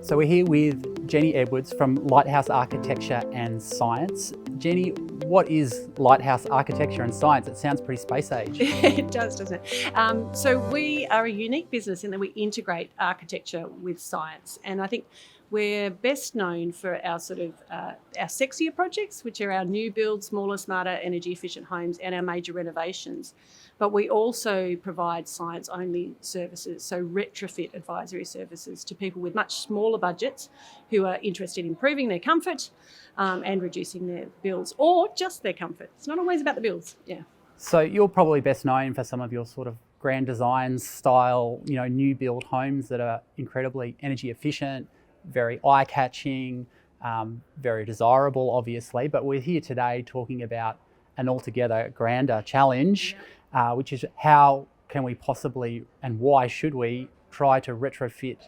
So we're here with Jenny Edwards from Lighthouse Architecture and Science. Jenny, what is Lighthouse Architecture and Science? It sounds pretty space age. It does, doesn't it? So we are a unique business in that we integrate architecture with science, and I think we're best known for our our sexier projects, which are our new builds, smaller, smarter, energy efficient homes, and our major renovations. But we also provide science-only services, so retrofit advisory services to people with much smaller budgets who are interested in improving their comfort and reducing their bills, or just their comfort. It's not always about the bills, yeah. So you're probably best known for some of your sort of grand design style, new build homes that are incredibly energy efficient, very eye-catching, very desirable, obviously. But we're here today talking about an altogether grander challenge, which is how can we possibly, and why should we, try to retrofit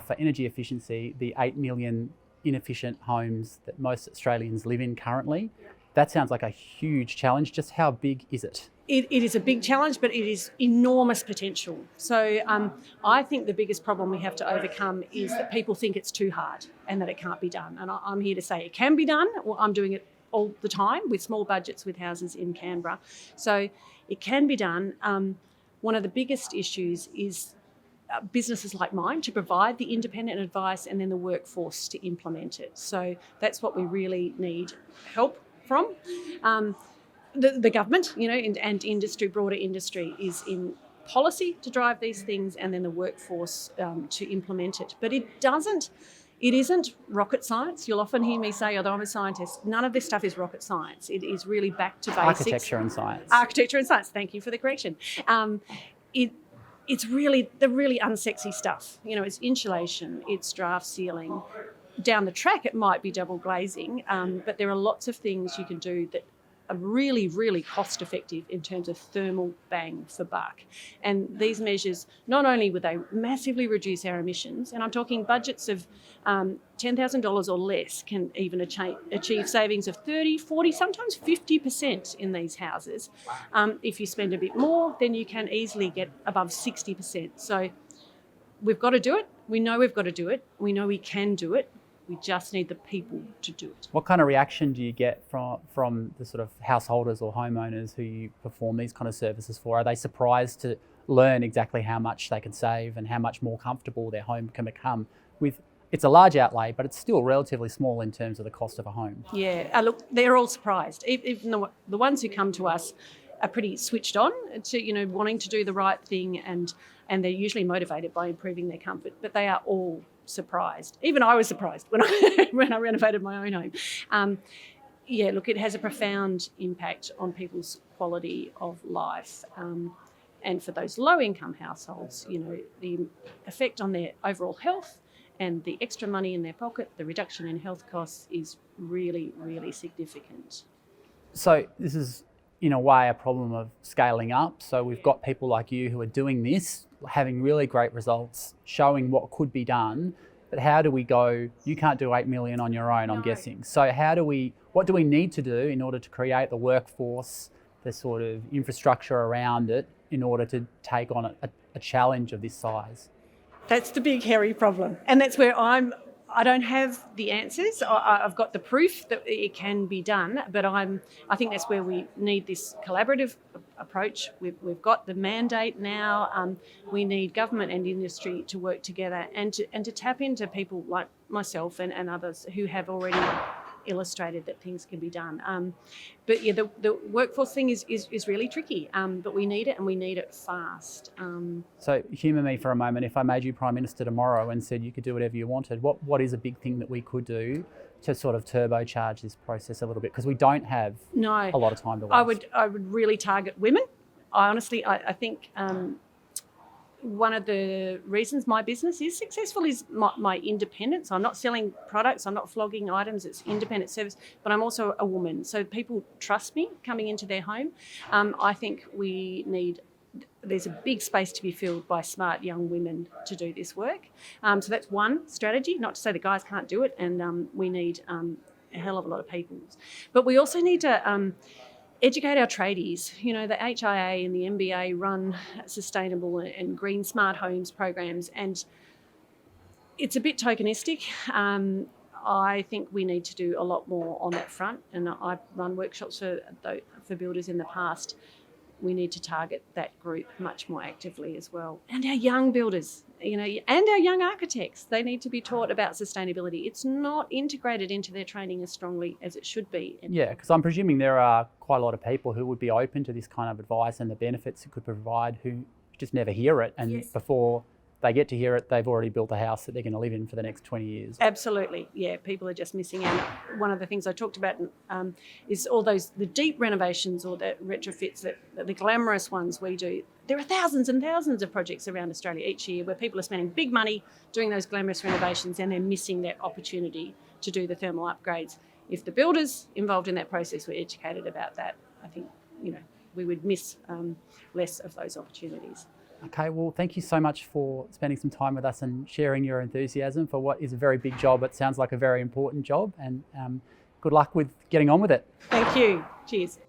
for energy efficiency the 8 million inefficient homes that most Australians live in currently. That sounds like a huge challenge. Just how big is it? It is a big challenge, but it is enormous potential. So I think the biggest problem we have to overcome is that people think it's too hard and that it can't be done. And I'm here to say it can be done. Well, I'm doing it all the time with small budgets with houses in Canberra. So it can be done. One of the biggest issues is businesses like mine to provide the independent advice and then the workforce to implement it. So that's what we really need help from. The government, and industry, broader industry, is in policy to drive these things, and then the workforce to implement it. But it isn't rocket science. You'll often hear me say, although I'm a scientist, none of this stuff is rocket science. It is really back to basics. Architecture and science. Architecture and science. Thank you for the correction. It's really the really unsexy stuff. It's insulation, it's draft sealing. Down the track, it might be double glazing, but there are lots of things you can do that are really, really cost effective in terms of thermal bang for buck. And these measures, not only would they massively reduce our emissions, and I'm talking budgets of $10,000 or less can even achieve savings of 30, 40, sometimes 50% in these houses. If you spend a bit more, then you can easily get above 60%. So we've got to do it. We know we've got to do it. We know we can do it. We just need the people to do it. What kind of reaction do you get from the sort of householders or homeowners who you perform these kind of services for? Are they surprised to learn exactly how much they can save and how much more comfortable their home can become with? It's a large outlay, but it's still relatively small in terms of the cost of a home. Yeah, look, they're all surprised. Even the ones who come to us are pretty switched on to, wanting to do the right thing, and they're usually motivated by improving their comfort, but they are all surprised. Even I was surprised when I renovated my own home. Look, it has a profound impact on people's quality of life. And for those low-income households, the effect on their overall health and the extra money in their pocket, the reduction in health costs is really, really significant. So this is, in a way, a problem of scaling up. So we've got people like you who are doing this, having really great results, showing what could be done. But how do we go? You can't do 8 million on your own, I'm guessing. So what do we need to do in order to create the workforce, the sort of infrastructure around it, in order to take on a challenge of this size? That's the big, hairy problem. And that's where I don't have the answers. I've got the proof that it can be done, but I think that's where we need this collaborative approach. We've got the mandate now. We need government and industry to work together and to tap into people like myself and others who have already illustrated that things can be done. But yeah, the workforce thing is really tricky, but we need it, and we need it fast. So humour me for a moment. If I made you Prime Minister tomorrow and said you could do whatever you wanted, what is a big thing that we could do to sort of turbocharge this process a little bit? Because we don't have a lot of time to waste. I would really target women. I think one of the reasons my business is successful is my independence. I'm not selling products, I'm not flogging items, it's independent service, but I'm also a woman. So people trust me coming into their home. I think there's a big space to be filled by smart young women to do this work. So that's one strategy, not to say the guys can't do it, and we need a hell of a lot of people. But we also need to educate our tradies. You know, the HIA and the MBA run sustainable and green smart homes programs, and it's a bit tokenistic. I think we need to do a lot more on that front, and I've run workshops for builders in the past. We need to target that group much more actively as well. And our young builders, you know, and our young architects, they need to be taught about sustainability. It's not integrated into their training as strongly as it should be. Yeah, because I'm presuming there are quite a lot of people who would be open to this kind of advice and the benefits it could provide who just never hear it. And Yes. Before they get to hear it, they've already built a house that they're going to live in for the next 20 years. Absolutely, yeah. People are just missing out. One of the things I talked about is all the deep renovations or the retrofits, the glamorous ones we do. There are thousands and thousands of projects around Australia each year where people are spending big money doing those glamorous renovations, and they're missing that opportunity to do the thermal upgrades. If the builders involved in that process were educated about that, I think, you know, we would miss less of those opportunities. Okay, well, thank you so much for spending some time with us and sharing your enthusiasm for what is a very big job. It sounds like a very important job, and good luck with getting on with it. Thank you. Cheers.